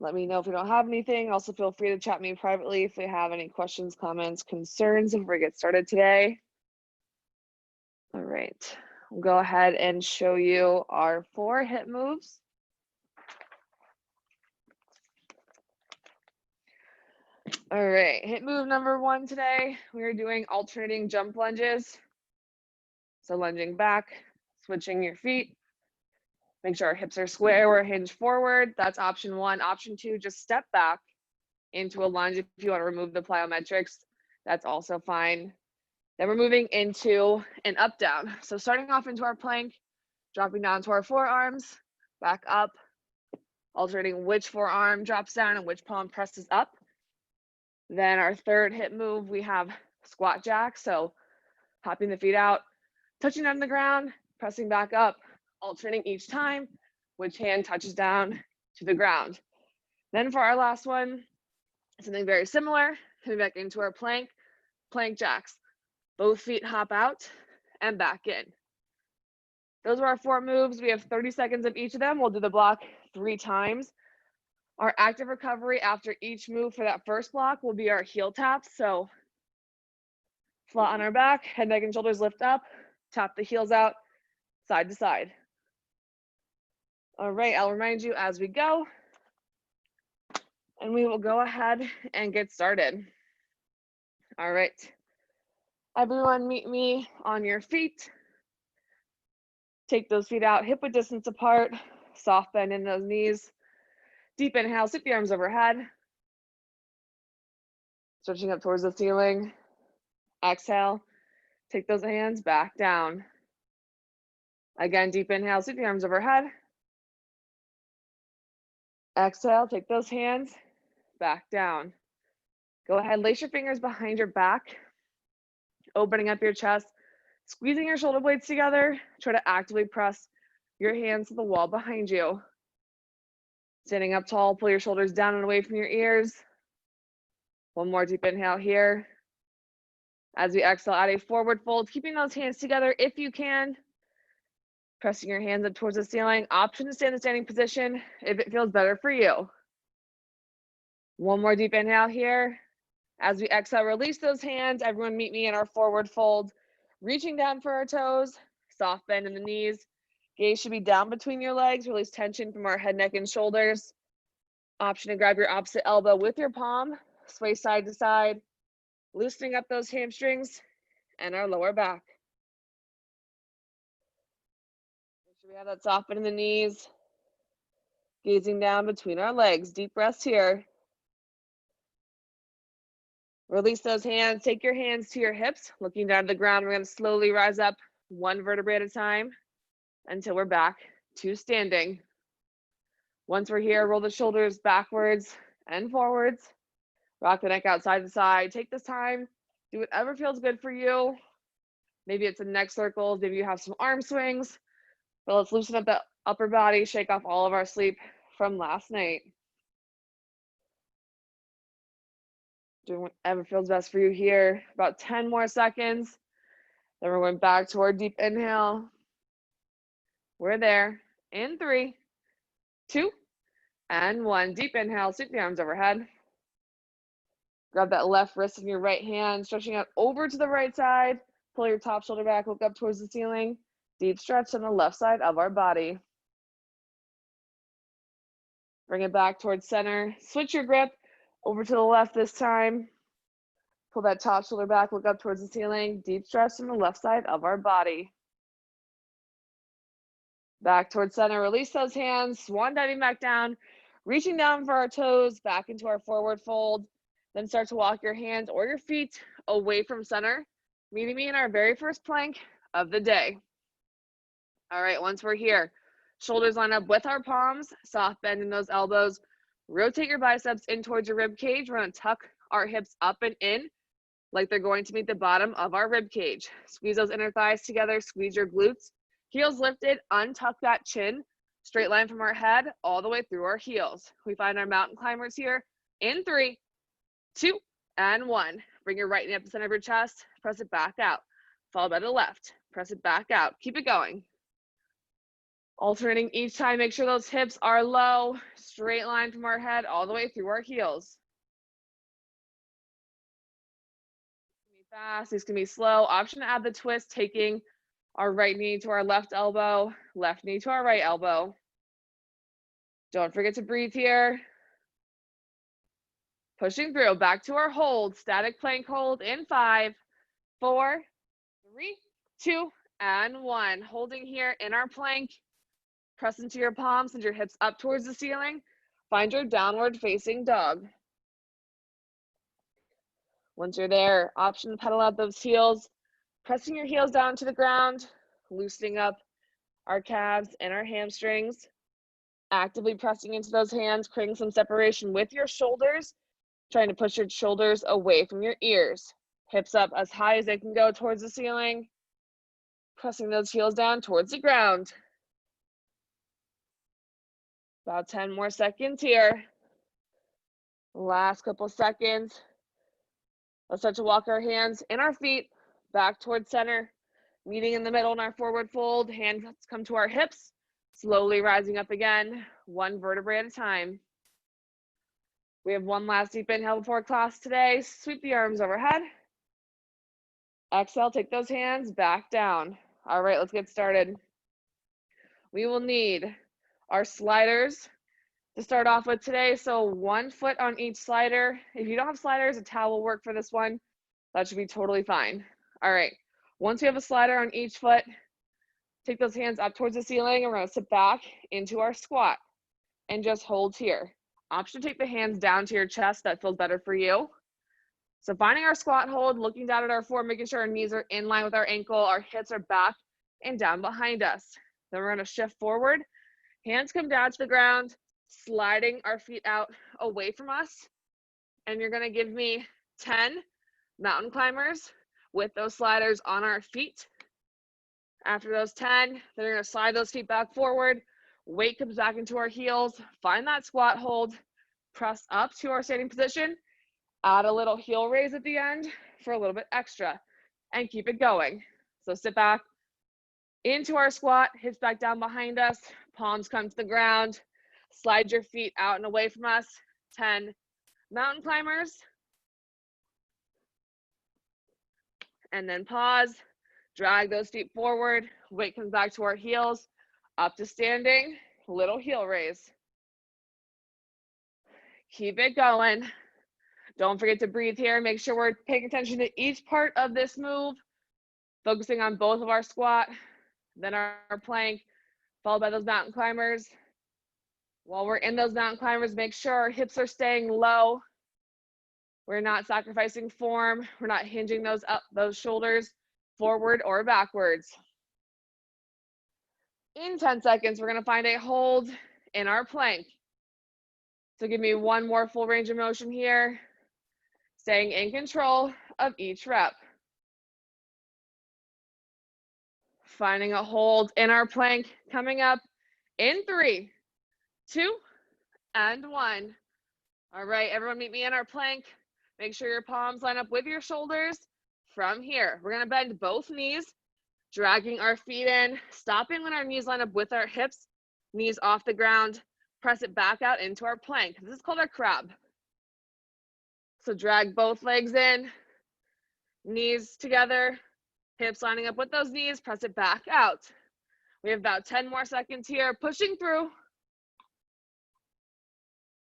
Let me know if you don't have anything. Also, feel free to chat me privately if you have any questions, comments, concerns before we get started today. All right, we'll go ahead and show you our 4 HIIT moves. All right, HIIT move number 1 today, we are doing alternating jump lunges. So lunging back, switching your feet. Make sure our hips are square, we're hinged forward. That's option 1. Option 2, just step back into a lunge if you want to remove the plyometrics. That's also fine. Then we're moving into an up down. So starting off into our plank, dropping down to our forearms, back up, alternating which forearm drops down and which palm presses up. Then our third HIIT move, we have squat jack. So hopping the feet out, touching on the ground, pressing back up, alternating each time, which hand touches down to the ground. Then for our last one, something very similar, coming back into our plank, plank jacks. Both feet hop out and back in. Those are our 4 moves. We have 30 seconds of each of them. We'll do the block 3 times. Our active recovery after each move for that first block will be our heel taps. So flat on our back, head, neck, and shoulders lift up, tap the heels out, side to side. All right, I'll remind you as we go, and we will go ahead and get started. All right, everyone meet me on your feet. Take those feet out, hip width distance apart, soft bend in those knees. Deep inhale, sweep the arms overhead. Stretching up towards the ceiling. Exhale, take those hands back down. Again, deep inhale, sweep the arms overhead. Exhale, take those hands back down. Go ahead, lace your fingers behind your back, opening up your chest, squeezing your shoulder blades together. Try to actively press your hands to the wall behind you. Standing up tall, pull your shoulders down and away from your ears. One more deep inhale here. As we exhale, add a forward fold, keeping those hands together if you can. Pressing your hands up towards the ceiling. Option to stay in the standing position if it feels better for you. One more deep inhale here. As we exhale, release those hands. Everyone meet me in our forward fold. Reaching down for our toes, soft bend in the knees. Gaze should be down between your legs. Release tension from our head, neck, and shoulders. Option to grab your opposite elbow with your palm. Sway side to side. Loosening up those hamstrings and our lower back. Make sure we have that soft bend in the knees. Gazing down between our legs. Deep breaths here. Release those hands. Take your hands to your hips. Looking down to the ground, we're going to slowly rise up 1 vertebrae at a time until we're back to standing. Once we're here, roll the shoulders backwards and forwards. Rock the neck out side to side. Take this time. Do whatever feels good for you. Maybe it's a neck circle. Maybe you have some arm swings. But let's loosen up the upper body, shake off all of our sleep from last night. Doing whatever feels best for you here. About 10 more seconds. Then we're going back to our deep inhale. We're there. In 3, 2, and 1. Deep inhale, sweep the arms overhead. Grab that left wrist in your right hand, stretching out over to the right side. Pull your top shoulder back, look up towards the ceiling. Deep stretch on the left side of our body. Bring it back towards center. Switch your grip over to the left this time. Pull that top shoulder back, look up towards the ceiling. Deep stretch on the left side of our body. Back towards center, release those hands, swan diving back down, reaching down for our toes, back into our forward fold. Then start to walk your hands or your feet away from center, meeting me in our very first plank of the day. All right, once we're here, shoulders line up with our palms, soft bend in those elbows. Rotate your biceps in towards your rib cage. We're going to tuck our hips up and in like they're going to meet the bottom of our rib cage. Squeeze those inner thighs together, squeeze your glutes. Heels lifted, untuck that chin. Straight line from our head all the way through our heels. We find our mountain climbers here in 3, 2, and 1. Bring your right knee up to the center of your chest. Press it back out. Followed by the left. Press it back out. Keep it going. Alternating each time, make sure those hips are low, straight line from our head all the way through our heels. Fast, these can be slow. Option to add the twist, taking our right knee to our left elbow, left knee to our right elbow. Don't forget to breathe here. Pushing through, back to our hold, static plank hold in 5, 4, 3, 2, and 1. Holding here in our plank. Press into your palms, send your hips up towards the ceiling. Find your downward facing dog. Once you're there, option to pedal out those heels, pressing your heels down to the ground, loosening up our calves and our hamstrings, actively pressing into those hands, creating some separation with your shoulders, trying to push your shoulders away from your ears. Hips up as high as they can go towards the ceiling, pressing those heels down towards the ground. About 10 more seconds here. Last couple seconds. Let's start to walk our hands and our feet back towards center, meeting in the middle in our forward fold. Hands come to our hips, slowly rising up again, one vertebrae at a time. We have one last deep inhale before class today. Sweep the arms overhead. Exhale, take those hands back down. All right, let's get started. We will need our sliders to start off with today. So 1 foot on each slider. If you don't have sliders, a towel will work for this one. That should be totally fine. All right, once you have a slider on each foot, take those hands up towards the ceiling and we're gonna sit back into our squat and just hold here. Option to take the hands down to your chest, that feels better for you. So finding our squat hold, looking down at our floor, making sure our knees are in line with our ankle, our hips are back and down behind us. Then we're gonna shift forward, hands come down to the ground, sliding our feet out away from us. And you're gonna give me 10 mountain climbers with those sliders on our feet. After those 10, then you're gonna slide those feet back forward, weight comes back into our heels, find that squat hold, press up to our standing position, add a little heel raise at the end for a little bit extra, and keep it going. So sit back into our squat, hips back down behind us, palms come to the ground, slide your feet out and away from us, 10 mountain climbers, and then pause, drag those feet forward, weight comes back to our heels, up to standing, little heel raise. Keep it going. Don't forget to breathe here. Make sure we're paying attention to each part of this move, focusing on both of our squat, then our plank, followed by those mountain climbers. While we're in those mountain climbers, make sure our hips are staying low. We're not sacrificing form. We're not hinging those shoulders forward or backwards. In 10 seconds, we're gonna find a hold in our plank. So give me one more full range of motion here, staying in control of each rep. Finding a hold in our plank, coming up in 3, 2, and 1. All right, everyone meet me in our plank. Make sure your palms line up with your shoulders. From here, we're gonna bend both knees, dragging our feet in, stopping when our knees line up with our hips, knees off the ground, press it back out into our plank. This is called our crab. So drag both legs in, knees together, hips lining up with those knees, press it back out. We have about 10 more seconds here, pushing through.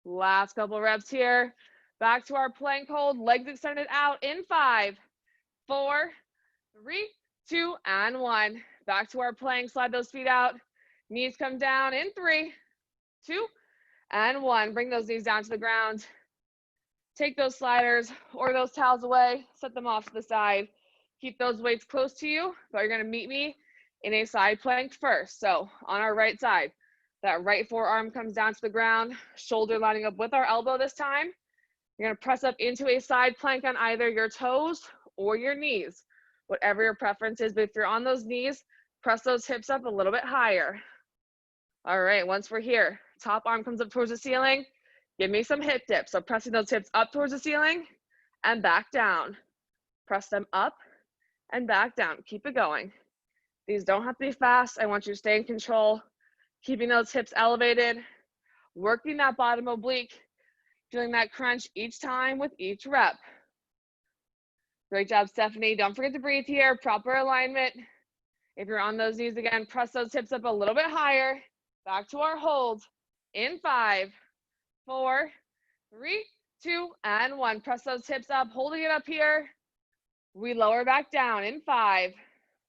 Last couple reps here. Back to our plank hold, legs extended out in 5, 4, 3, 2, and 1. Back to our plank, slide those feet out. Knees come down in 3, 2, and 1. Bring those knees down to the ground. Take those sliders or those towels away, set them off to the side. Keep those weights close to you, but you're gonna meet me in a side plank first. So on our right side, that right forearm comes down to the ground, shoulder lining up with our elbow this time. You're gonna press up into a side plank on either your toes or your knees, whatever your preference is. But if you're on those knees, press those hips up a little bit higher. All right, once we're here, top arm comes up towards the ceiling. Give me some hip dips. So pressing those hips up towards the ceiling and back down. Press them up and back down. Keep it going. These don't have to be fast. I want you to stay in control Keeping those hips elevated, working that bottom oblique, feeling that crunch each time with each rep. Great job, Stephanie. Don't forget to breathe here, proper alignment. If you're on those knees again, press those hips up a little bit higher. Back to our hold. In 5, 4, 3, 2, and 1. Press those hips up, holding it up here. We lower back down in 5,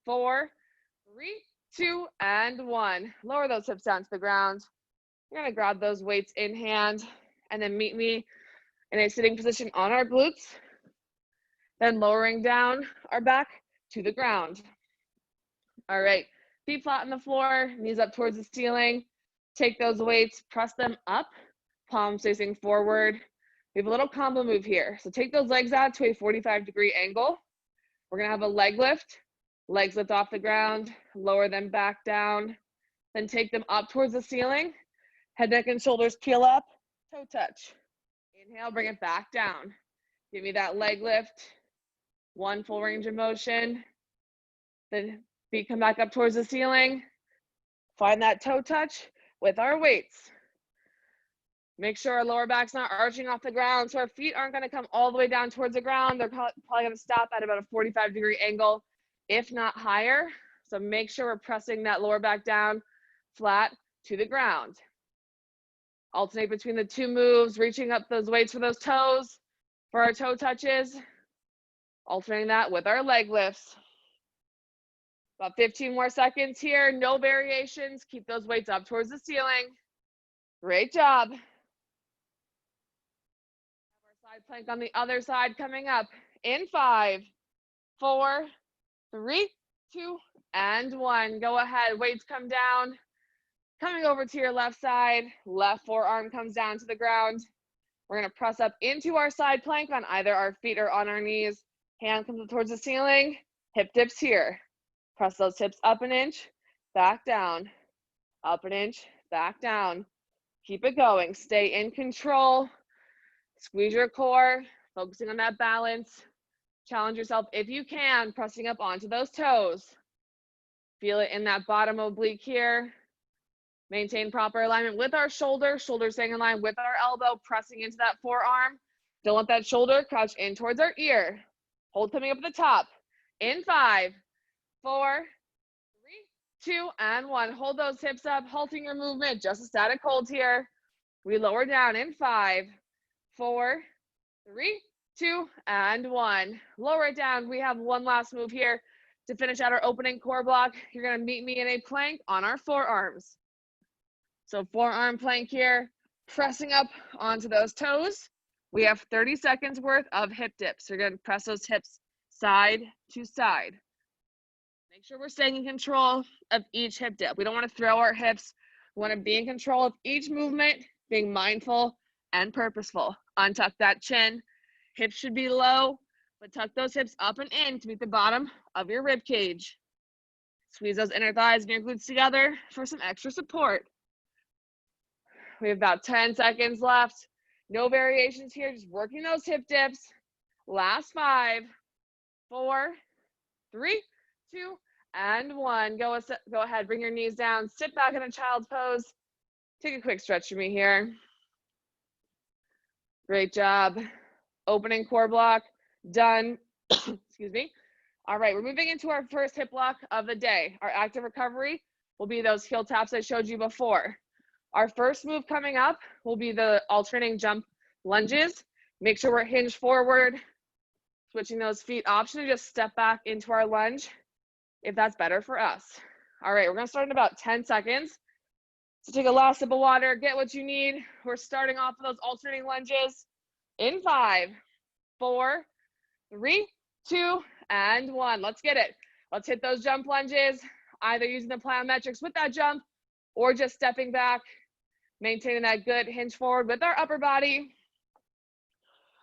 4, 3, 2, and 1. Lower those hips down to the ground. You're gonna grab those weights in hand and then meet me in a sitting position on our glutes. Then lowering down our back to the ground. All right, feet flat on the floor, knees up towards the ceiling. Take those weights, press them up, palms facing forward. We have a little combo move here. So take those legs out to a 45-degree angle. We're gonna have a leg lift, legs lift off the ground, lower them back down, then take them up towards the ceiling. Head, neck, and shoulders peel up, toe touch. Inhale, bring it back down. Give me that leg lift, one full range of motion. Then feet come back up towards the ceiling. Find that toe touch with our weights. Make sure our lower back's not arching off the ground, so our feet aren't gonna come all the way down towards the ground. They're probably gonna stop at about a 45-degree angle, if not higher. So make sure we're pressing that lower back down flat to the ground. Alternate between the two moves, reaching up those weights for those toes, for our toe touches. Alternating that with our leg lifts. About 15 more seconds here, no variations. Keep those weights up towards the ceiling. Great job. Our side plank on the other side coming up in 5, 4, 3, 2, and 1. Go ahead, weights come down. Coming over to your left side, left forearm comes down to the ground. We're gonna press up into our side plank on either our feet or on our knees. Hand comes up towards the ceiling, hip dips here. Press those hips up an inch, back down, up an inch, back down. Keep it going, stay in control. Squeeze your core, focusing on that balance. Challenge yourself if you can, pressing up onto those toes. Feel it in that bottom oblique here. Maintain proper alignment with our shoulder, shoulder staying in line with our elbow, pressing into that forearm. Don't let that shoulder crouch in towards our ear. Hold coming up at the top. In 5, 4, 3, 2, and 1. Hold those hips up, halting your movement, just a static hold here. We lower down in 5, 4, 3, 2, and 1. Lower it down. We have one last move here to finish out our opening core block. You're gonna meet me in a plank on our forearms. So forearm plank here, pressing up onto those toes. We have 30 seconds worth of hip dips. You're gonna press those hips side to side. Make sure we're staying in control of each hip dip. We don't wanna throw our hips. We wanna be in control of each movement, being mindful and purposeful. Untuck that chin. Hips should be low, but tuck those hips up and in to meet the bottom of your rib cage. Squeeze those inner thighs and your glutes together for some extra support. We have about 10 seconds left. No variations here, just working those hip dips. Last 5, 4, 3, 2, and 1. Go ahead, bring your knees down, sit back in a child's pose. Take a quick stretch for me here. Great job. Opening core block, done. Excuse me. All right, we're moving into our first hip block of the day. Our active recovery will be those heel taps I showed you before. Our first move coming up will be the alternating jump lunges. Make sure we're hinged forward, switching those feet. Option to just step back into our lunge if that's better for us. All right, we're gonna start in about 10 seconds. So take a last sip of water, get what you need. We're starting off with those alternating lunges in 5, 4, 3, 2, and 1. Let's get it. Let's hit those jump lunges, either using the plyometrics with that jump or just stepping back, maintaining that good hinge forward with our upper body.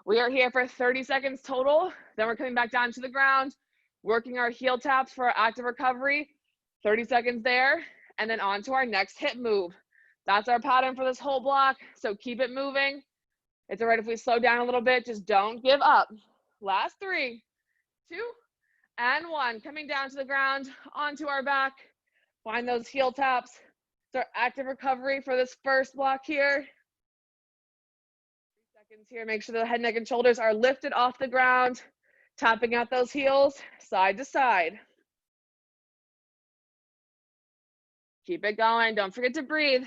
We are here for 30 seconds total. Then we're coming back down to the ground, working our heel taps for our active recovery. 30 seconds there, and then on to our next hip move. That's our pattern for this whole block, so keep it moving. It's all right if we slow down a little bit, just don't give up. Last 3, 2, and 1. Coming down to the ground, onto our back. Find those heel taps. So active recovery for this first block here. 3 seconds here. Make sure the head, neck, and shoulders are lifted off the ground, tapping out those heels side to side. Keep it going. Don't forget to breathe.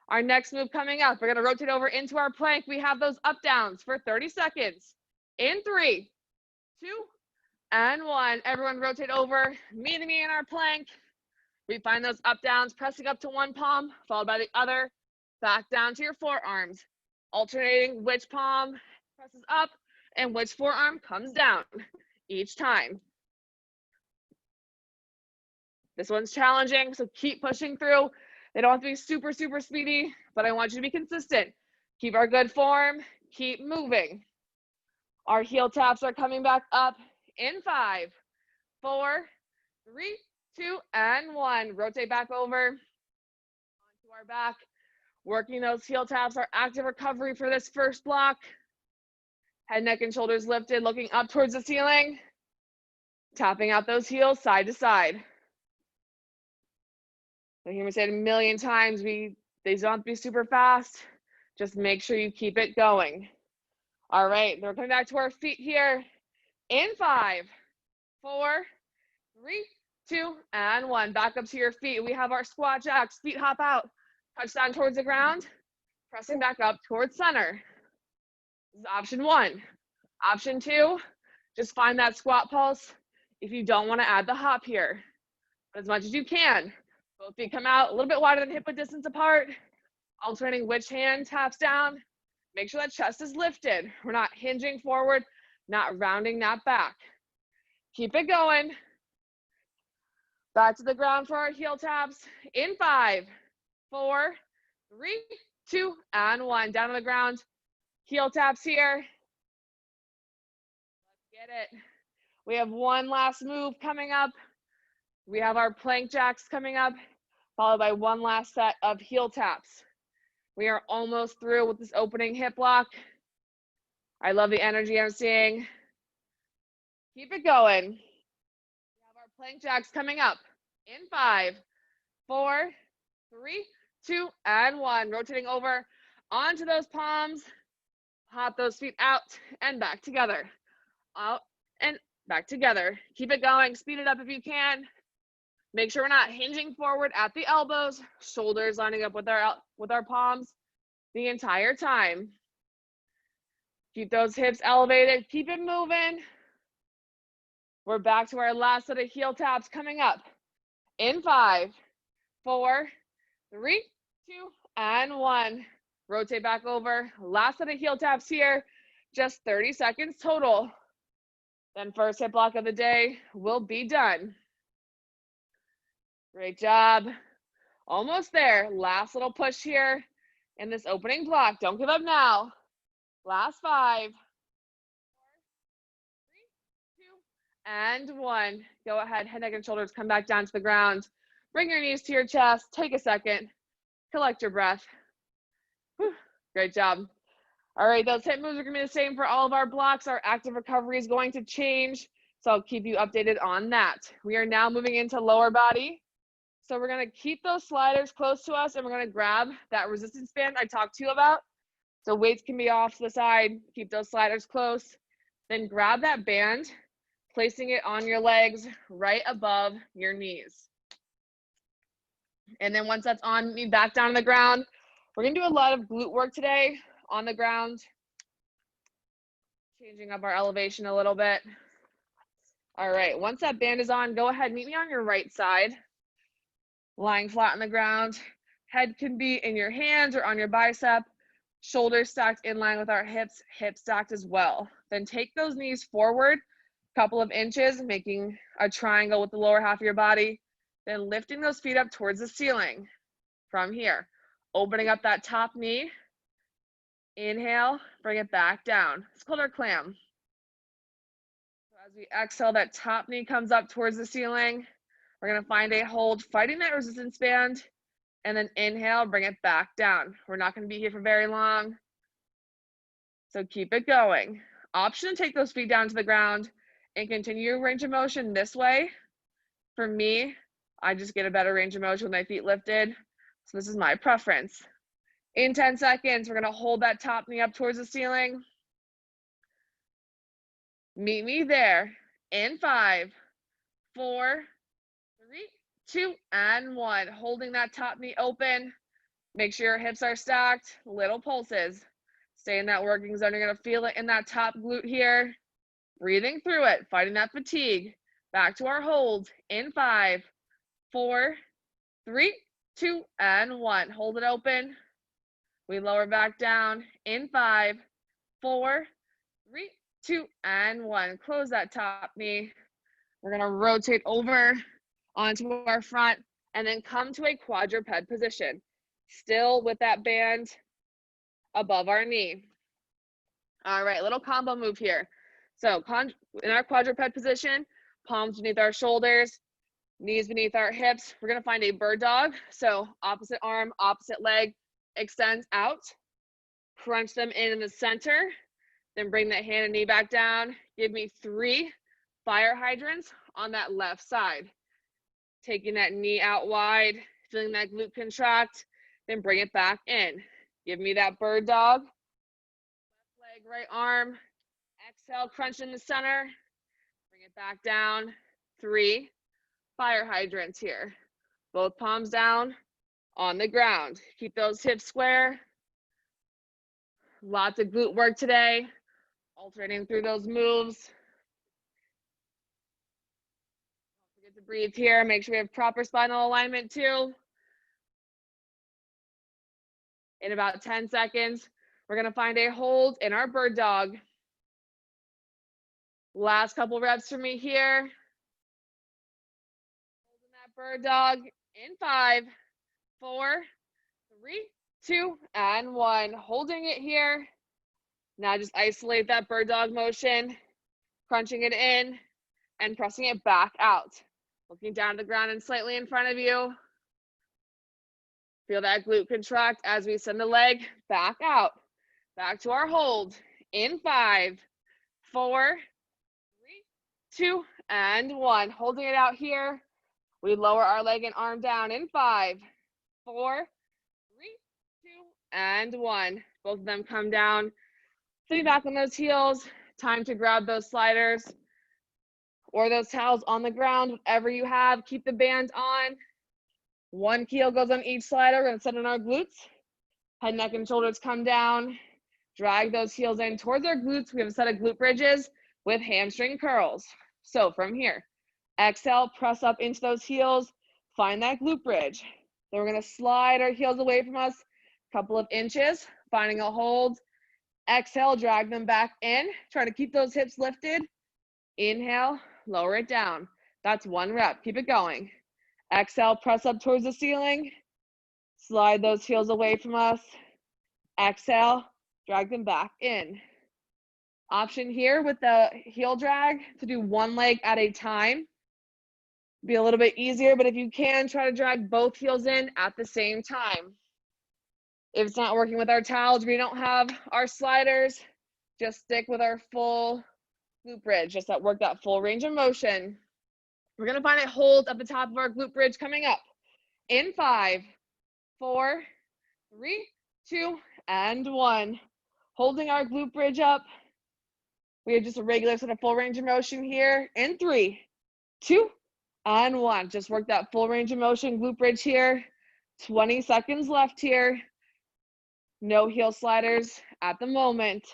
Our next move coming up, we're going to rotate over into our plank. We have those up downs for 30 seconds. In 3, 2, and 1. Everyone rotate over. Meet me in our plank. We find those up downs, pressing up to one palm, followed by the other. Back down to your forearms. Alternating which palm presses up and which forearm comes down each time. This one's challenging, so keep pushing through. They don't have to be super, super speedy, but I want you to be consistent. Keep our good form. Keep moving. Our heel taps are coming back up in 5, 4, 3, 2, and 1. Rotate back over onto our back. Working those heel taps, our active recovery for this first block. Head, neck, and shoulders lifted, looking up towards the ceiling. Tapping out those heels side to side. You hear me say it a million times, they don't have to be super fast. Just make sure you keep it going. All right, we're coming back to our feet here. In 5, 4, 3, 2, and 1. Back up to your feet. We have our squat jacks. Feet hop out. Touch down towards the ground. Pressing back up towards center. This is option 1. Option 2, just find that squat pulse if you don't want to add the hop here. But as much as you can. Both feet come out a little bit wider than hip width distance apart. Alternating which hand taps down. Make sure that chest is lifted. We're not hinging forward, not rounding that back. Keep it going. Back to the ground for our heel taps. In 5, 4, 3, 2, and 1. Down on the ground. Heel taps here. Let's get it. We have one last move coming up. We have our plank jacks coming up, followed by one last set of heel taps. We are almost through with this opening hip block. I love the energy I'm seeing. Keep it going. We have our plank jacks coming up in 5, 4, 3, 2, and 1. Rotating over onto those palms. Hop those feet out and back together. Out and back together. Keep it going. Speed it up if you can. Make sure we're not hinging forward at the elbows, shoulders lining up with our palms the entire time. Keep those hips elevated. Keep it moving. We're back to our last set of heel taps coming up in 5, 4, 3, 2, and 1. Rotate back over. Last set of heel taps here. Just 30 seconds total. Then first hip block of the day will be done. Great job. Almost there. Last little push here in this opening block. Don't give up now. Last 5, 4, 3, 2, and 1. Go ahead, head, neck, and shoulders come back down to the ground. Bring your knees to your chest. Take a second. Collect your breath. Whew. Great job. All right, those hip moves are going to be the same for all of our blocks. Our active recovery is going to change, so I'll keep you updated on that. We are now moving into lower body. So we're going to keep those sliders close to us, and we're going to grab that resistance band I talked to you about. So weights can be off to the side. Keep those sliders close. Then grab that band, placing it on your legs right above your knees. And then once that's on, me back down on the ground. We're going to do a lot of glute work today on the ground. Changing up our elevation a little bit. All right, once that band is on, go ahead, meet me on your right side. Lying flat on the ground. Head can be in your hands or on your bicep. Shoulders stacked in line with our hips, hips stacked as well. Then take those knees forward a couple of inches, making a triangle with the lower half of your body. Then lifting those feet up towards the ceiling from here. Opening up that top knee. Inhale, bring it back down. It's called our clam. So as we exhale, that top knee comes up towards the ceiling. We're going to find a hold, fighting that resistance band, and then inhale, bring it back down. We're not going to be here for very long, so keep it going. Option to take those feet down to the ground and continue your range of motion this way. For me, I just get a better range of motion with my feet lifted. So this is my preference. In 10 seconds, we're gonna hold that top knee up towards the ceiling. Meet me there in 5, 4, 3, 2, and 1. Holding that top knee open. Make sure your hips are stacked, little pulses. Stay in that working zone. You're gonna feel it in that top glute here. Breathing through it, fighting that fatigue. Back to our hold in 5, 4, 3, 2, and 1. Hold it open. We lower back down in 5, 4, 3, 2, and 1. Close that top knee. We're gonna rotate over onto our front and then come to a quadruped position. Still with that band above our knee. All right, little combo move here. So in our quadruped position, palms beneath our shoulders, knees beneath our hips. We're gonna find a bird dog. So opposite arm, opposite leg extends out. Crunch them in the center. Then bring that hand and knee back down. Give me 3 fire hydrants on that left side. Taking that knee out wide, feeling that glute contract, then bring it back in. Give me that bird dog. Left leg, right arm. Exhale, crunch in the center. Bring it back down. 3 fire hydrants here. Both palms down on the ground. Keep those hips square. Lots of glute work today. Alternating through those moves. Don't forget to breathe here. Make sure we have proper spinal alignment too. In about 10 seconds, we're gonna find a hold in our bird dog. Last couple reps for me here. Holding that bird dog in 5, 4, 3, 2, and 1. Holding it here. Now just isolate that bird dog motion, crunching it in and pressing it back out. Looking down to the ground and slightly in front of you. Feel that glute contract as we send the leg back out. Back to our hold in 5, 4, 3, 2, and 1. Holding it out here. We lower our leg and arm down in 5, 4, 3, 2, and 1. Both of them come down. Sitting back on those heels. Time to grab those sliders or those towels on the ground, whatever you have. Keep the band on. 1 heel goes on each slider. We're gonna set in our glutes. Head, neck, and shoulders come down. Drag those heels in towards our glutes. We have a set of glute bridges with hamstring curls. So from here, exhale, press up into those heels. Find that glute bridge. Then we're gonna slide our heels away from us a couple of inches, finding a hold. Exhale, drag them back in. Try to keep those hips lifted. Inhale, lower it down. That's 1 rep. Keep it going. Exhale, press up towards the ceiling. Slide those heels away from us. Exhale, drag them back in. Option here with the heel drag to do 1 leg at a time. Be a little bit easier, but if you can, try to drag both heels in at the same time. If it's not working with our towels, we don't have our sliders, just stick with our full glute bridge, just that work that full range of motion. We're gonna find a hold at the top of our glute bridge coming up. In 5, 4, 3, 2, and 1. Holding our glute bridge up. We have just a regular sort of full range of motion here. In 3, 2, and 1. Just work that full range of motion, glute bridge here. 20 seconds left here. No heel sliders at the moment.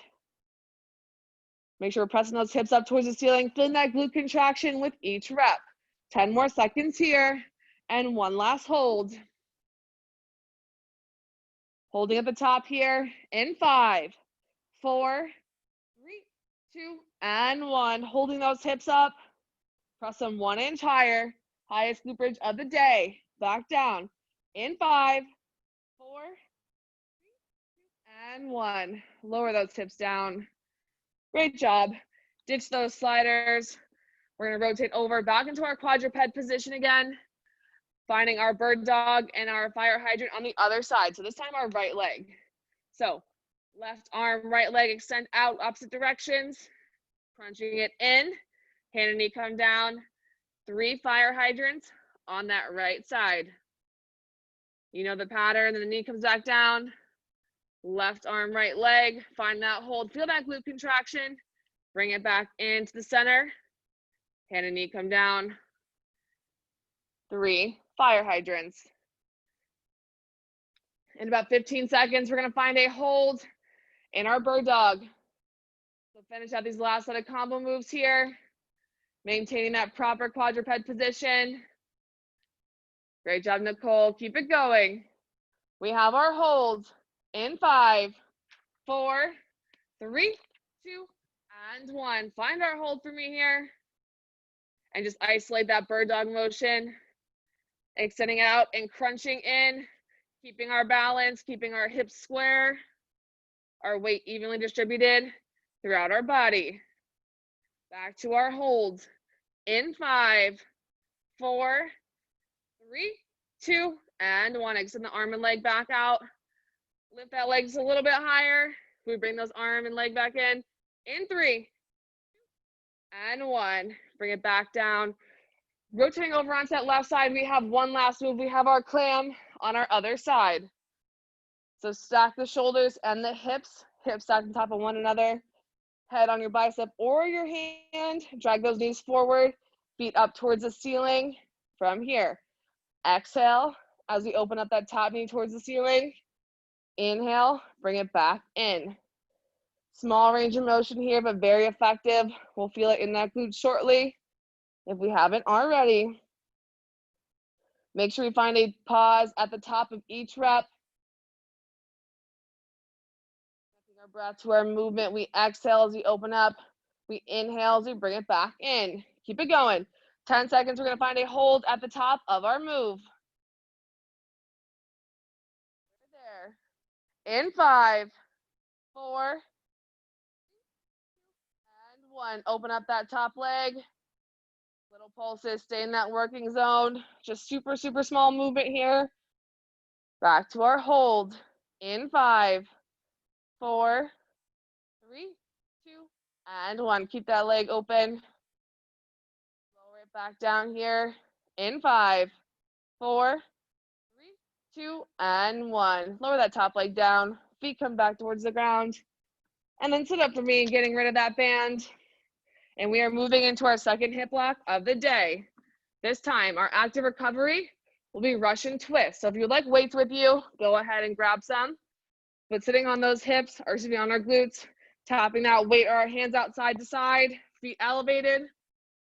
Make sure we're pressing those hips up towards the ceiling, feeling that glute contraction with each rep. 10 more seconds here, and 1 last hold. Holding at the top here in 5, 4, 3, 2, and 1. Holding those hips up. Press them 1 inch higher. Highest glute bridge of the day. Back down in 5, 4, 3, 2, and 1. Lower those hips down. Great job. Ditch those sliders. We're gonna rotate over back into our quadruped position again, finding our bird dog and our fire hydrant on the other side. So this time our right leg. So left arm, right leg extend out opposite directions, crunching it in, hand and knee come down. 3 fire hydrants on that right side. You know the pattern, then the knee comes back down. Left arm, right leg, find that hold. Feel that glute contraction. Bring it back into the center. Hand and knee come down. 3 fire hydrants. In about 15 seconds, we're gonna find a hold in our bird dog. So finish out these last set of combo moves here. Maintaining that proper quadruped position. Great job, Nicole. Keep it going. We have our hold in 5, 4, 3, 2, and 1. Find our hold for me here. And just isolate that bird dog motion. Extending out and crunching in. Keeping our balance, keeping our hips square. Our weight evenly distributed throughout our body. Back to our hold in 5, 4, 3, 2, and 1. Extend the arm and leg back out. Lift that leg just a little bit higher. We bring those arm and leg back in 3, and 1. Bring it back down. Rotating over onto that left side, we have one last move. We have our clam on our other side. So stack the shoulders and the hips stacked on top of one another. Head on your bicep or your hand. Drag those knees forward, feet up towards the ceiling from here. Exhale as we open up that top knee towards the ceiling. Inhale, bring it back in. Small range of motion here, but very effective. We'll feel it in that glute shortly if we haven't already. Make sure we find a pause at the top of each rep. Our breath to our movement. We exhale as we open up. We inhale as we bring it back in. Keep it going. 10 seconds, we're going to find a hold at the top of our move. There. In 5, 4, and 1. Open up that top leg. Little pulses, stay in that working zone. Just super, super small movement here. Back to our hold. In 5, 4, 3, 2, and 1. Keep that leg open. Lower it back down here. In 5, 4, 3, 2, and 1. Lower that top leg down. Feet come back towards the ground. And then sit up for me, getting rid of that band. And we are moving into our second hip lock of the day. This time, our active recovery will be Russian twist. So if you'd like weights with you, go ahead and grab some. But sitting on those hips, or excuse me, on our glutes, tapping that weight or our hands out side to side, feet elevated,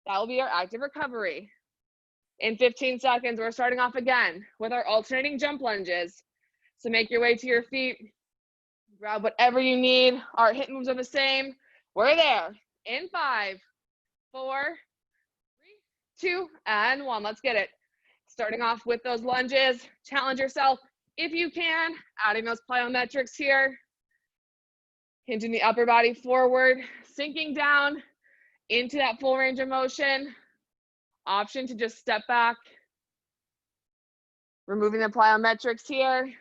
that will be our active recovery. In 15 seconds, we're starting off again with our alternating jump lunges. So make your way to your feet, grab whatever you need. Our HIIT moves are the same. We're there. In 5, 4, 3, 2, and 1. Let's get it. Starting off with those lunges. Challenge yourself if you can, adding those plyometrics here. Hinging the upper body forward, sinking down into that full range of motion. Option to just step back. Removing the plyometrics here.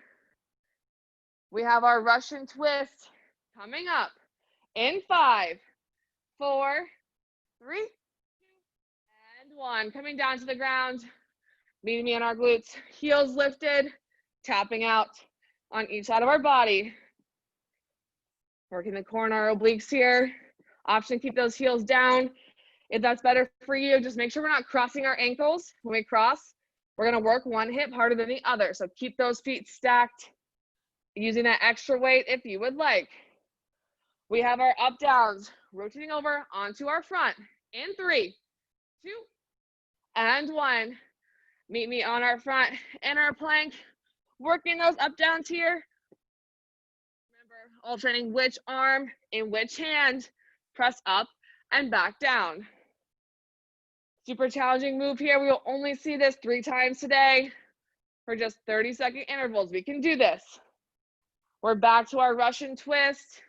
We have our Russian twist coming up in 5, 4, 3, 2, and 1. Coming down to the ground. Meeting me on our glutes. Heels lifted. Tapping out on each side of our body. Working the core and our obliques here. Option to keep those heels down. If that's better for you, just make sure we're not crossing our ankles. When we cross, we're going to work one hip harder than the other. So keep those feet stacked, using that extra weight if you would like. We have our up downs, rotating over onto our front. In 3, 2, and 1. Meet me on our front in our plank. Working those up downs here. Remember, alternating which arm in which hand. Press up and back down. Super challenging move here. We will only see this 3 times today for just 30-second intervals. We can do this. We're back to our Russian twist.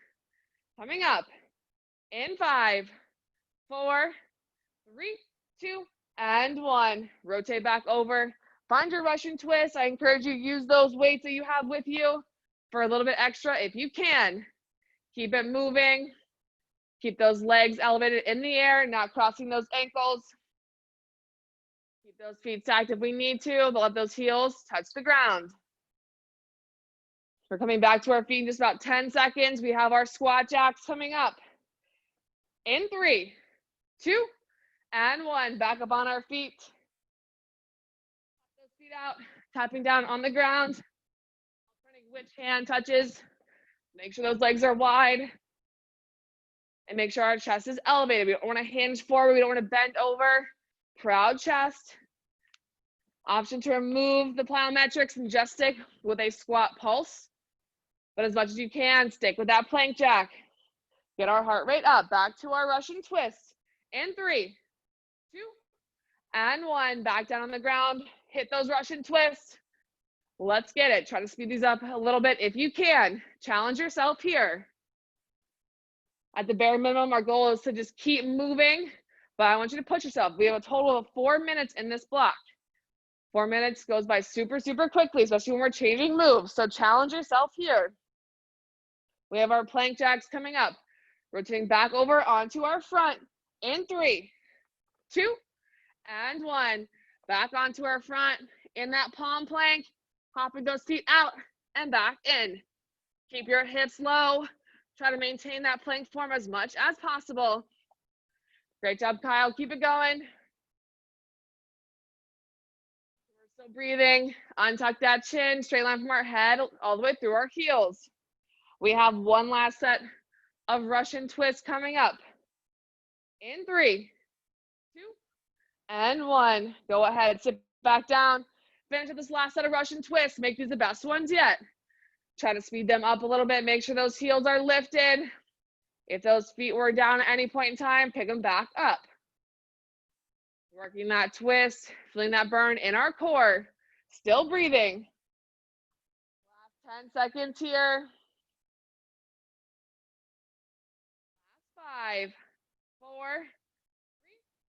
Coming up in 5, 4, 3, 2, and 1. Rotate back over. Find your Russian twist. I encourage you to use those weights that you have with you for a little bit extra if you can. Keep it moving. Keep those legs elevated in the air, not crossing those ankles. Keep those feet stacked if we need to, but let those heels touch the ground. We're coming back to our feet in just about 10 seconds. We have our squat jacks coming up. In 3, 2, and 1. Back up on our feet. Those feet out, tapping down on the ground. Turning which hand touches. Make sure those legs are wide. And make sure our chest is elevated. We don't want to hinge forward. We don't want to bend over. Proud chest. Option to remove the plyometrics and just stick with a squat pulse. But as much as you can, stick with that plank jack. Get our heart rate up. Back to our Russian twist. In 3, 2, and 1. Back down on the ground. Hit those Russian twists. Let's get it. Try to speed these up a little bit if you can. Challenge yourself here. At the bare minimum, our goal is to just keep moving, but I want you to push yourself. We have a total of 4 minutes in this block. 4 minutes goes by super, super quickly, especially when we're changing moves. So challenge yourself here. We have our plank jacks coming up. Rotating back over onto our front. In 3, 2, and 1. Back onto our front. In that palm plank. Hopping those feet out and back in. Keep your hips low. Try to maintain that plank form as much as possible. Great job, Kyle. Keep it going. We're still breathing. Untuck that chin. Straight line from our head all the way through our heels. We have one last set of Russian twists coming up. In 3, 2, and 1. Go ahead. Sit back down. Finish up this last set of Russian twists. Make these the best ones yet. Try to speed them up a little bit. Make sure those heels are lifted. If those feet were down at any point in time, pick them back up. Working that twist, feeling that burn in our core. Still breathing. Last 10 seconds here. Last 5, 4, 3,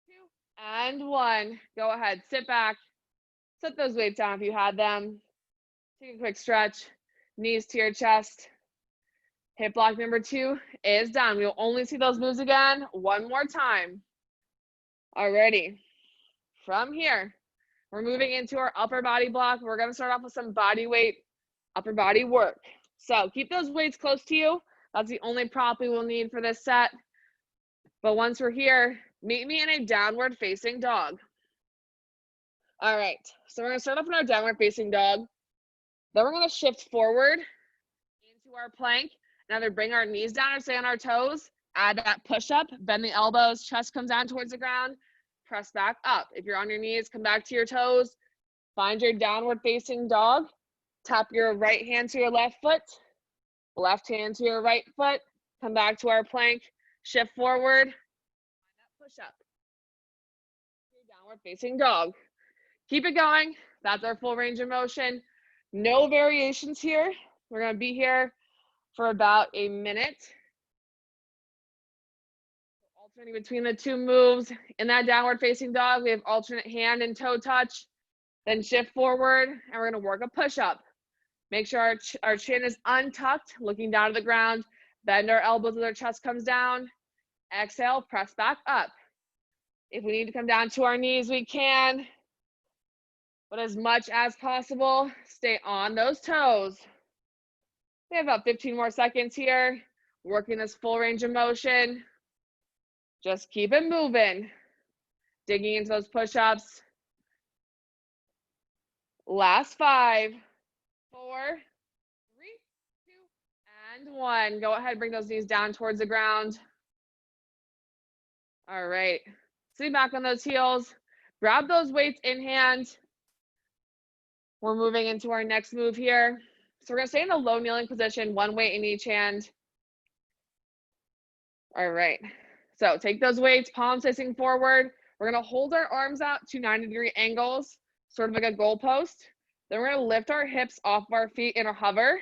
2, and 1. Go ahead. Sit back. Set those weights down if you had them. Take a quick stretch. Knees to your chest. Hip block number 2 is done. We will only see those moves again one more time. Alrighty. From here, we're moving into our upper body block. We're going to start off with some body weight, upper body work. So keep those weights close to you. That's the only prop we will need for this set. But once we're here, meet me in a downward facing dog. All right. So we're going to start off in our downward facing dog. Then we're going to shift forward into our plank and either bring our knees down or stay on our toes. Add that push up, bend the elbows, chest comes down towards the ground, press back up. If you're on your knees, come back to your toes. Find your downward facing dog. Tap your right hand to your left foot, left hand to your right foot. Come back to our plank, shift forward, find that push up. Your downward facing dog. Keep it going. That's our full range of motion. No variations here. We're going to be here for about a minute. Alternating between the two moves. In that downward facing dog, we have alternate hand and toe touch. Then shift forward, and we're going to work a push-up. Make sure our chin is untucked, looking down to the ground. Bend our elbows as our chest comes down. Exhale, press back up. If we need to come down to our knees, we can. But as much as possible, stay on those toes. We have about 15 more seconds here, working this full range of motion. Just keep it moving. Digging into those push-ups. Last 5, 4, 3, 2, and 1. Go ahead, bring those knees down towards the ground. All right, sit back on those heels. Grab those weights in hand. We're moving into our next move here. So we're gonna stay in a low kneeling position, one weight in each hand. All right, so take those weights, palms facing forward. We're gonna hold our arms out to 90-degree angles, sort of like a goalpost. Then we're gonna lift our hips off of our feet in a hover.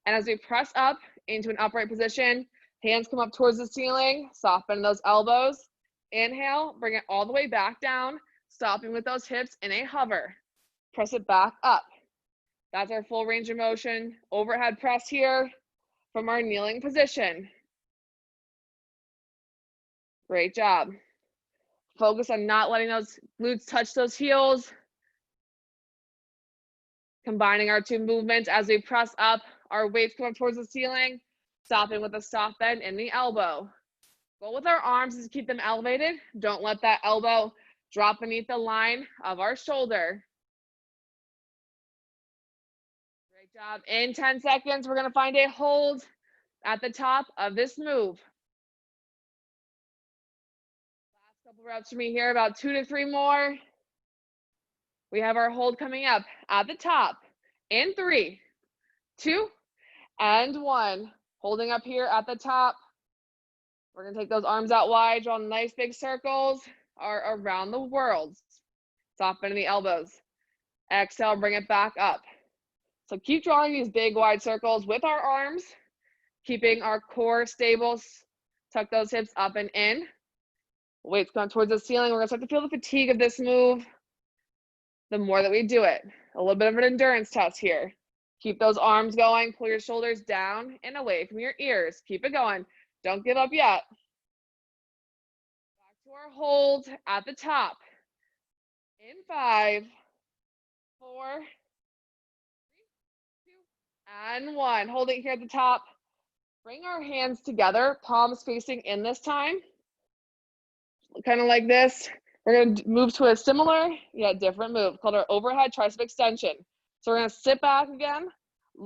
And as we press up into an upright position, hands come up towards the ceiling, soften those elbows. Inhale, bring it all the way back down, stopping with those hips in a hover. Press it back up. That's our full range of motion. Overhead press here from our kneeling position. Great job. Focus on not letting those glutes touch those heels. Combining our two movements as we press up our weights come up towards the ceiling, stopping with a soft bend in the elbow. Goal with our arms is to keep them elevated. Don't let that elbow drop beneath the line of our shoulder. Great job. In 10 seconds, we're going to find a hold at the top of this move. Last couple reps for me here, about 2 to 3 more. We have our hold coming up at the top in 3, 2, and 1. Holding up here at the top. We're going to take those arms out wide, draw nice big circles around the world. Soft bend in the elbows. Exhale, bring it back up. So keep drawing these big wide circles with our arms, keeping our core stable. Tuck those hips up and in. Weights going towards the ceiling. We're going to start to feel the fatigue of this move the more that we do it. A little bit of an endurance test here. Keep those arms going. Pull your shoulders down and away from your ears. Keep it going. Don't give up yet. Back to our hold at the top. In 5, 4, 3, 2, and 1. Hold it here at the top. Bring our hands together, palms facing in this time. Kind of like this. We're going to move to a similar yet different move called our overhead tricep extension. So we're going to sit back again,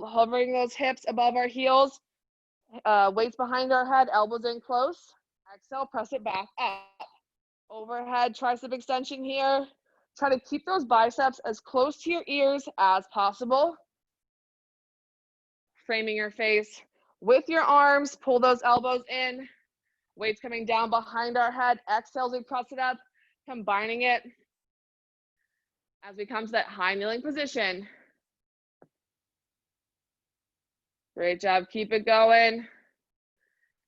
hovering those hips above our heels, weights behind our head, elbows in close. Exhale, press it back up. Overhead tricep extension here. Try to keep those biceps as close to your ears as possible. Framing your face with your arms, pull those elbows in. Weights coming down behind our head. Exhale as we press it up, combining it as we come to that high kneeling position. Great job. Keep it going.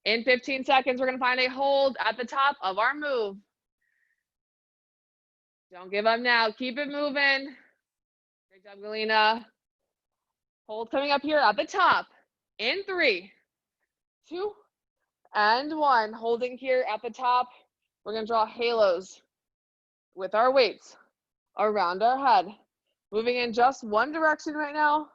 In 15 seconds, we're going to find a hold at the top of our move. Don't give up now. Keep it moving. Great job, Galena. Hold coming up here at the top. In 3, 2, and 1. Holding here at the top. We're going to draw halos with our weights around our head. Moving in just one direction right now.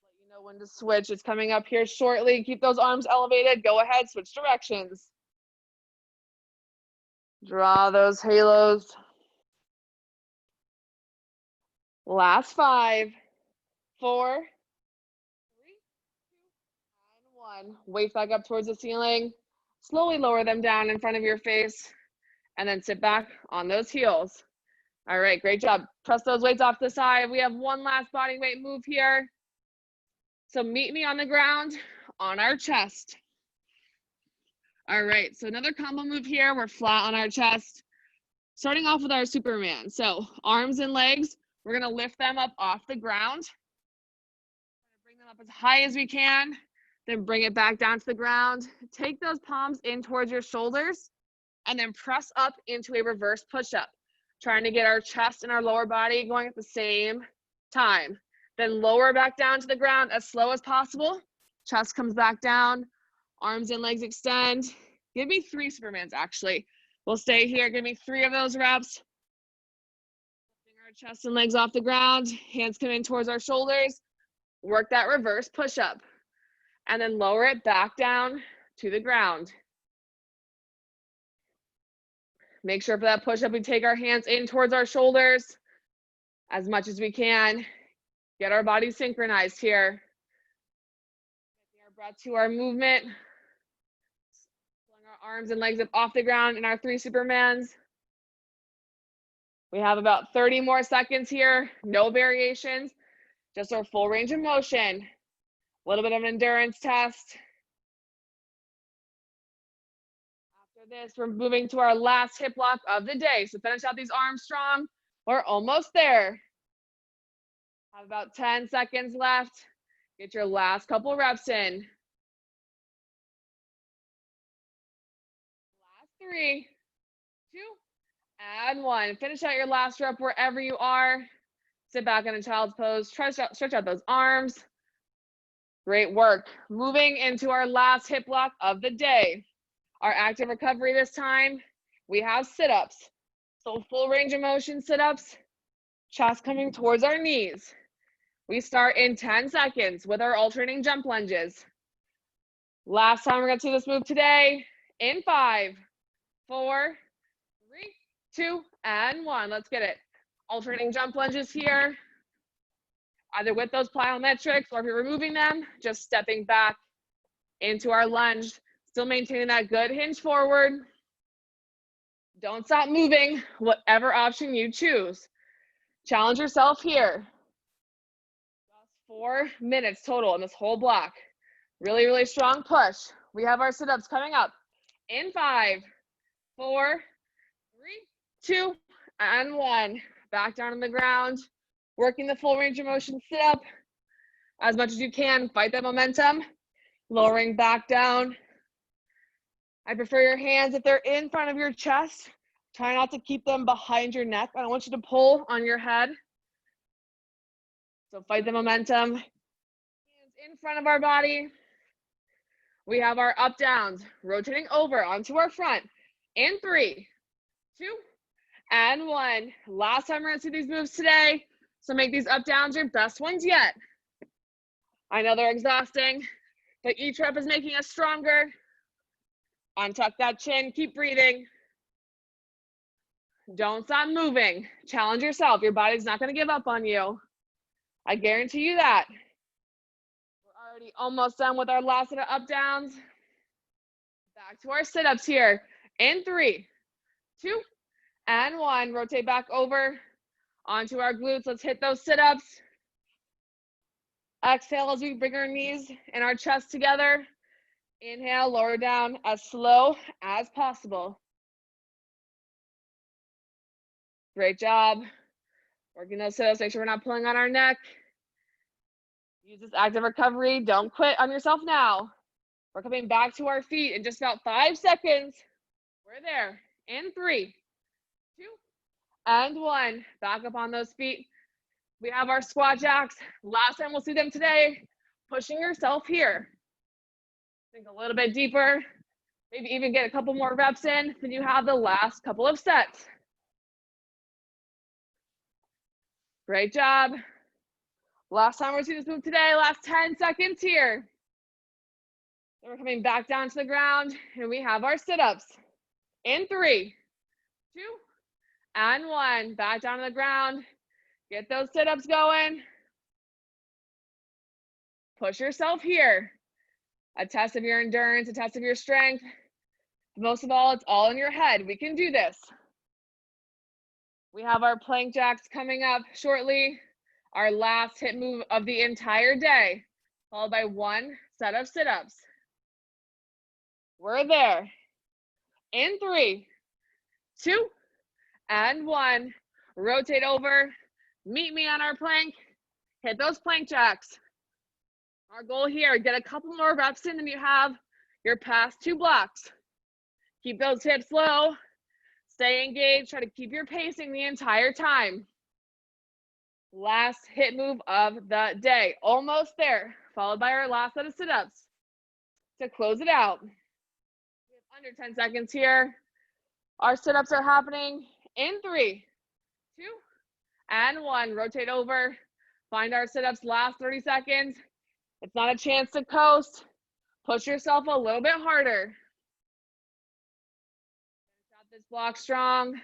Let you know when to switch. It's coming up here shortly. Keep those arms elevated. Go ahead, switch directions. Draw those halos. Last 5, 4, 3, 2, and 1. Weight back up towards the ceiling. Slowly lower them down in front of your face. And then sit back on those heels. All right, great job. Press those weights off to the side. We have one last body weight move here. So meet me on the ground on our chest. All right, so another combo move here. We're flat on our chest. Starting off with our Superman. So arms and legs, we're gonna lift them up off the ground. Bring them up as high as we can, then bring it back down to the ground. Take those palms in towards your shoulders, and then press up into a reverse push-up. Trying to get our chest and our lower body going at the same time. Then lower back down to the ground as slow as possible. Chest comes back down, arms and legs extend. Give me 3 Supermans, actually. We'll stay here, give me 3 of those reps. Lifting our chest and legs off the ground, hands come in towards our shoulders. Work that reverse push-up. And then lower it back down to the ground. Make sure for that push-up, we take our hands in towards our shoulders as much as we can. Get our body synchronized here. Taking our breath to our movement. Pulling our arms and legs up off the ground in our 3 Supermans. We have about 30 more seconds here. No variations, just our full range of motion. A little bit of an endurance test. This, we're moving to our last hip lock of the day. So finish out these arms strong. We're almost there. Have about 10 seconds left. Get your last couple reps in. Last 3, 2, and 1. Finish out your last rep wherever you are. Sit back in a child's pose. Stretch out those arms. Great work. Moving into our last hip lock of the day. Our active recovery this time, we have sit-ups. So full range of motion sit-ups, chest coming towards our knees. We start in 10 seconds with our alternating jump lunges. Last time we're gonna see this move today in 5, 4, 3, 2, and 1. Let's get it. Alternating jump lunges here, either with those plyometrics or if you're removing them, just stepping back into our lunge, still maintaining that good hinge forward. Don't stop moving, whatever option you choose. Challenge yourself here. Just 4 minutes total in this whole block. Really, really strong push. We have our sit-ups coming up in 5, 4, 3, 2, and 1. Back down on the ground, working the full range of motion sit-up as much as you can. Fight that momentum, lowering back down. I prefer your hands if they're in front of your chest. Try not to keep them behind your neck. I don't want you to pull on your head. So fight the momentum. Hands in front of our body. We have our up downs, rotating over onto our front in 3, 2, and 1. Last time we're gonna see these moves today, so make these up downs your best ones yet. I know they're exhausting, but each rep is making us stronger. Untuck that chin, keep breathing. Don't stop moving. Challenge yourself. Your body's not gonna give up on you. I guarantee you that. We're already almost done with our last set of up downs. Back to our sit-ups here in 3, 2, and 1. Rotate back over onto our glutes. Let's hit those sit-ups. Exhale as we bring our knees and our chest together. Inhale, lower down as slow as possible. Great job. Working those sit-ups, make sure we're not pulling on our neck. Use this active recovery. Don't quit on yourself now. We're coming back to our feet in just about 5 seconds. We're there in 3, 2, and 1. Back up on those feet. We have our squat jacks. Last time we'll see them today. Pushing yourself here. Think a little bit deeper. Maybe even get a couple more reps in than you have the last couple of sets. Great job. Last time we're seeing this move today, last 10 seconds here. Then we're coming back down to the ground and we have our sit-ups in 3, 2, and 1. Back down to the ground. Get those sit-ups going. Push yourself here. A test of your endurance, a test of your strength. Most of all, it's all in your head. We can do this. We have our plank jacks coming up shortly. Our last HIIT move of the entire day, followed by 1 set of sit-ups. We're there. In 3, 2, and 1. Rotate over. Meet me on our plank. Hit those plank jacks. Our goal here, get a couple more reps in than you have your past 2 blocks. Keep those hips low. Stay engaged. Try to keep your pacing the entire time. Last HIIT move of the day. Almost there. Followed by our last set of sit-ups to close it out. We have under 10 seconds here. Our sit-ups are happening in 3, 2, and 1. Rotate over. Find our sit-ups last 30 seconds. It's not a chance to coast. Push yourself a little bit harder. Got this block strong.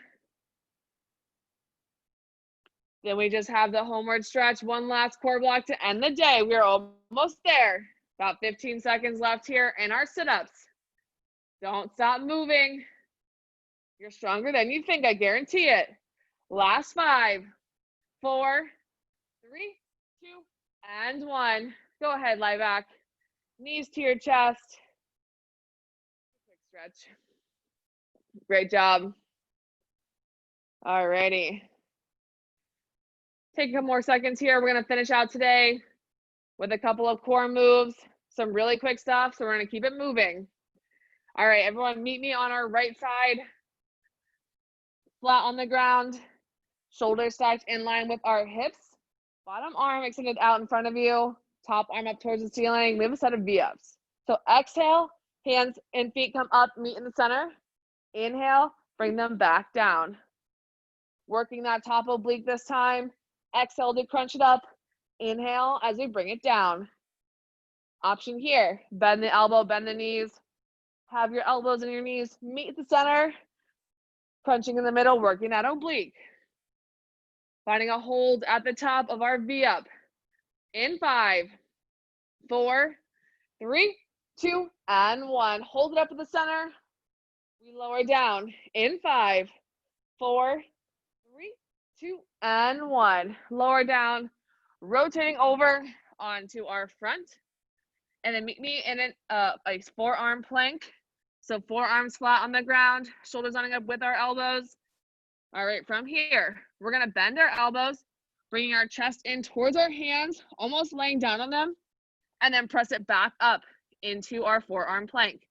Then we just have the homeward stretch. 1 last core block to end the day. We're almost there. About 15 seconds left here in our sit-ups. Don't stop moving. You're stronger than you think, I guarantee it. Last 5, 4, 3, 2, and 1. Go ahead, lie back. Knees to your chest. Quick stretch. Great job. All righty. Take a couple more seconds here. We're going to finish out today with a couple of core moves, some really quick stuff. So we're going to keep it moving. All right, everyone, meet me on our right side. Flat on the ground, shoulders stacked in line with our hips. Bottom arm extended out in front of you. Top arm up towards the ceiling. We have a set of V-ups. So exhale, hands and feet come up, meet in the center. Inhale, bring them back down. Working that top oblique this time. Exhale to crunch it up. Inhale as we bring it down. Option here, bend the elbow, bend the knees. Have your elbows and your knees meet the center. Crunching in the middle, working that oblique. Finding a hold at the top of our V up. In 5, 4, 3, 2, and 1. Hold it up at the center. We lower down. In 5, 4, 3, 2, and 1. Lower down. Rotating over onto our front. And then meet me in a forearm plank. So forearms flat on the ground, shoulders lining up with our elbows. All right, from here, we're gonna bend our elbows, bringing our chest in towards our hands, almost laying down on them, and then press it back up into our forearm plank.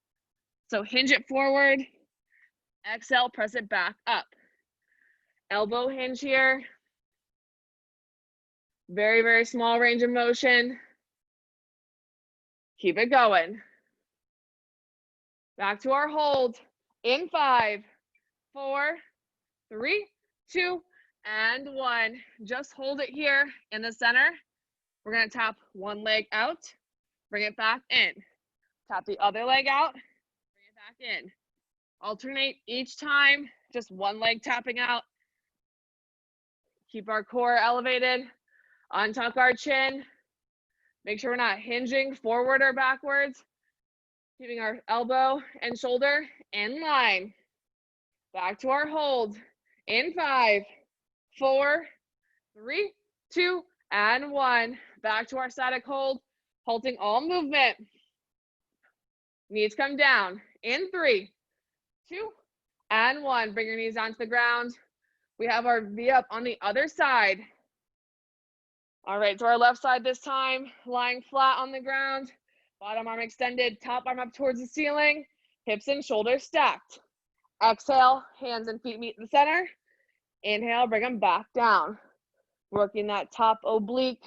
So hinge it forward, exhale, press it back up. Elbow hinge here. Very, very small range of motion. Keep it going. Back to our hold. In 5, 4, 3, 2, and 1. Just hold it here in the center. We're gonna tap one leg out, bring it back in. Tap the other leg out, bring it back in. Alternate each time, just one leg tapping out. Keep our core elevated, untuck our chin. Make sure we're not hinging forward or backwards. Keeping our elbow and shoulder in line. Back to our hold. In 5, 4, 3, 2, and 1. Back to our static hold, halting all movement. Knees come down. In 3, 2, and 1. Bring your knees onto the ground. We have our V up on the other side. All right, to our left side this time, lying flat on the ground. Bottom arm extended, top arm up towards the ceiling, hips and shoulders stacked. Exhale, hands and feet meet in the center. Inhale, bring them back down. Working that top oblique.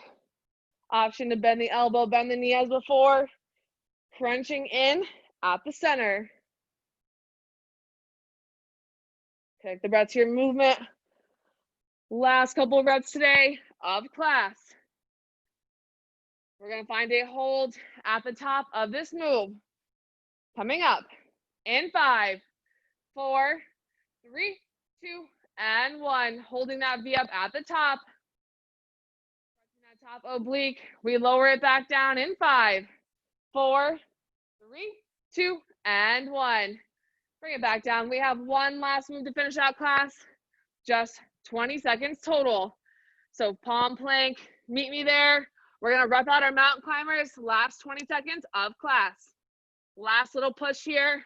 Option to bend the elbow, bend the knee as before. Crunching in at the center. Take the breath to your movement. Last couple of reps today of class. We're gonna find a hold at the top of this move. Coming up in 5, 4, 3, 2, and 1. Holding that V up at the top. That top oblique. We lower it back down in 5, 4, 3, 2, and 1. Bring it back down. We have one last move to finish out class. Just 20 seconds total. So palm plank, meet me there. We're gonna rep out our mountain climbers, last 20 seconds of class. Last little push here.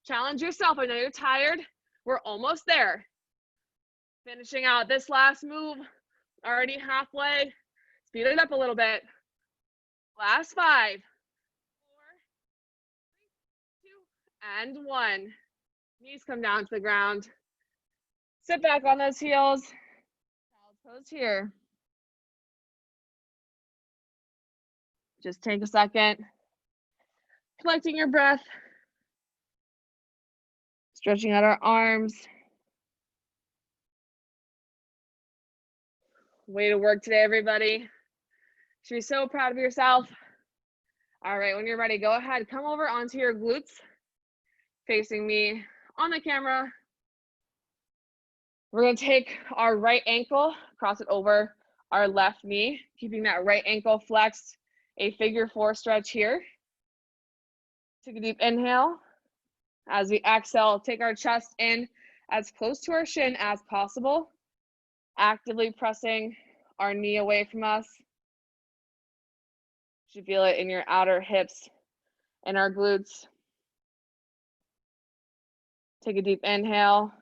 Challenge yourself. I know you're tired. We're almost there. Finishing out this last move, already halfway. Speed it up a little bit. Last 5, 4, 3, 2, and 1. Knees come down to the ground. Sit back on those heels. Child's pose here. Just take a second. Collecting your breath. Stretching out our arms. Way to work today, everybody. Should be so proud of yourself. All right, when you're ready, go ahead. Come over onto your glutes, facing me on the camera. We're gonna take our right ankle, cross it over our left knee, keeping that right ankle flexed, a figure 4 stretch here. Take a deep inhale. As we exhale, take our chest in as close to our shin as possible, actively pressing our knee away from us. You should feel it in your outer hips and our glutes. Take a deep inhale.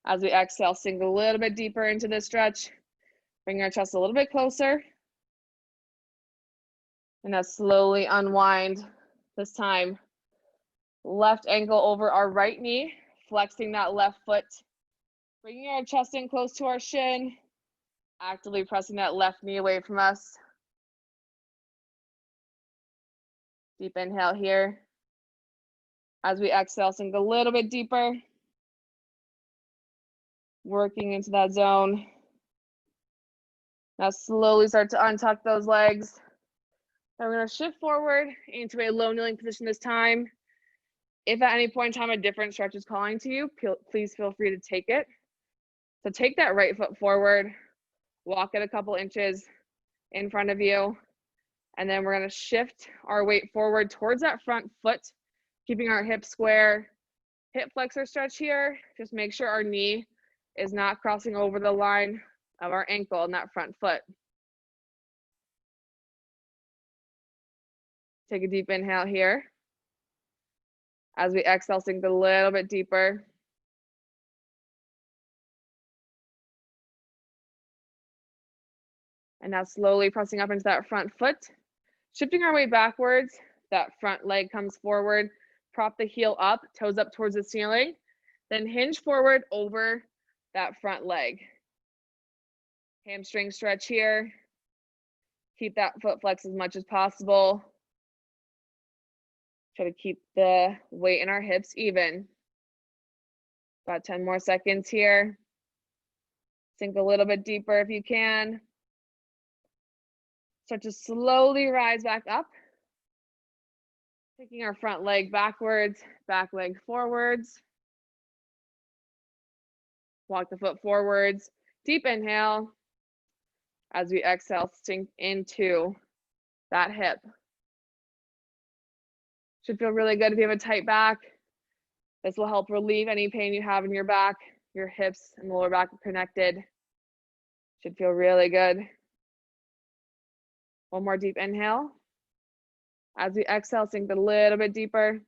As we exhale, sink a little bit deeper into this stretch. Bring our chest a little bit closer. And now slowly unwind. This time, left ankle over our right knee, flexing that left foot. Bringing our chest in close to our shin, actively pressing that left knee away from us. Deep inhale here. As we exhale, sink a little bit deeper. Working into that zone. Now slowly start to untuck those legs. Then we're going to shift forward into a low kneeling position this time. If at any point in time a different stretch is calling to you, please feel free to take it. So take that right foot forward, walk it a couple inches in front of you, and then we're going to shift our weight forward towards that front foot, keeping our hips square. Hip flexor stretch here. Just make sure our knee is not crossing over the line of our ankle in that front foot. Take a deep inhale here. As we exhale, sink a little bit deeper. And now slowly pressing up into that front foot, shifting our weight backwards. That front leg comes forward, prop the heel up, toes up towards the ceiling, then hinge forward over that front leg. Hamstring stretch here. Keep that foot flex as much as possible. Try to keep the weight in our hips even. About 10 more seconds here. Sink a little bit deeper if you can. Start to slowly rise back up. Taking our front leg backwards, back leg forwards. Walk the foot forwards. Deep inhale. As we exhale, sink into that hip. Should feel really good if you have a tight back. This will help relieve any pain you have in your back. Your hips and the lower back are connected. Should feel really good. One more deep inhale. As we exhale, sink a little bit deeper.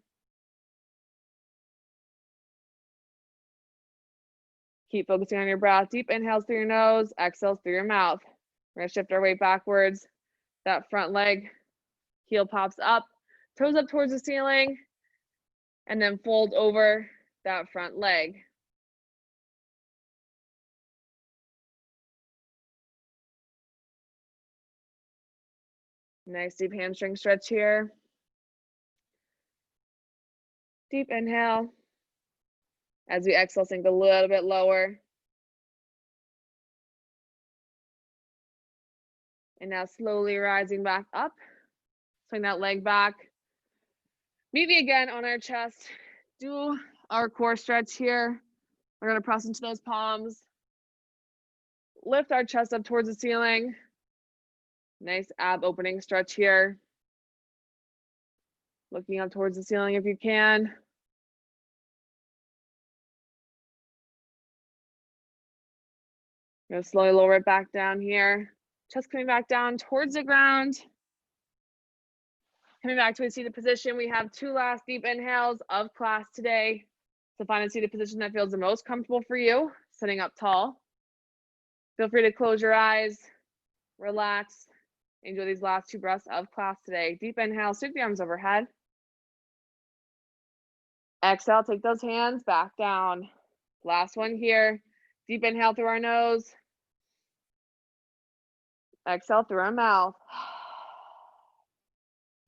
Keep focusing on your breath. Deep inhales through your nose, exhales through your mouth. We're going to shift our weight backwards. That front leg, heel pops up, toes up towards the ceiling, and then fold over that front leg. Nice deep hamstring stretch here. Deep inhale. As we exhale, sink a little bit lower. And now slowly rising back up. Swing that leg back. Meet me again on our chest. Do our core stretch here. We're going to press into those palms. Lift our chest up towards the ceiling. Nice ab opening stretch here. Looking up towards the ceiling if you can. Going to slowly lower it back down here. Chest coming back down towards the ground. Coming back to a seated position. We have 2 last deep inhales of class today. So find a seated position that feels the most comfortable for you, sitting up tall. Feel free to close your eyes, relax, enjoy these last 2 breaths of class today. Deep inhale, sweep the arms overhead. Exhale, take those hands back down. Last one here. Deep inhale through our nose. Exhale through our mouth.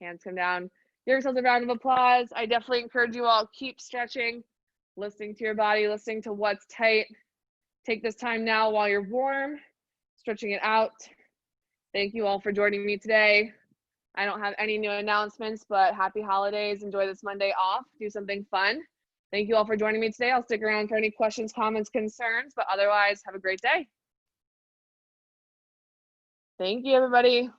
Hands come down. Give yourselves a round of applause. I definitely encourage you all, keep stretching, listening to your body, listening to what's tight. Take this time now while you're warm, stretching it out. Thank you all for joining me today. I don't have any new announcements, but happy holidays. Enjoy this Monday off. Do something fun. Thank you all for joining me today. I'll stick around for any questions, comments, concerns, but otherwise, have a great day. Thank you, everybody.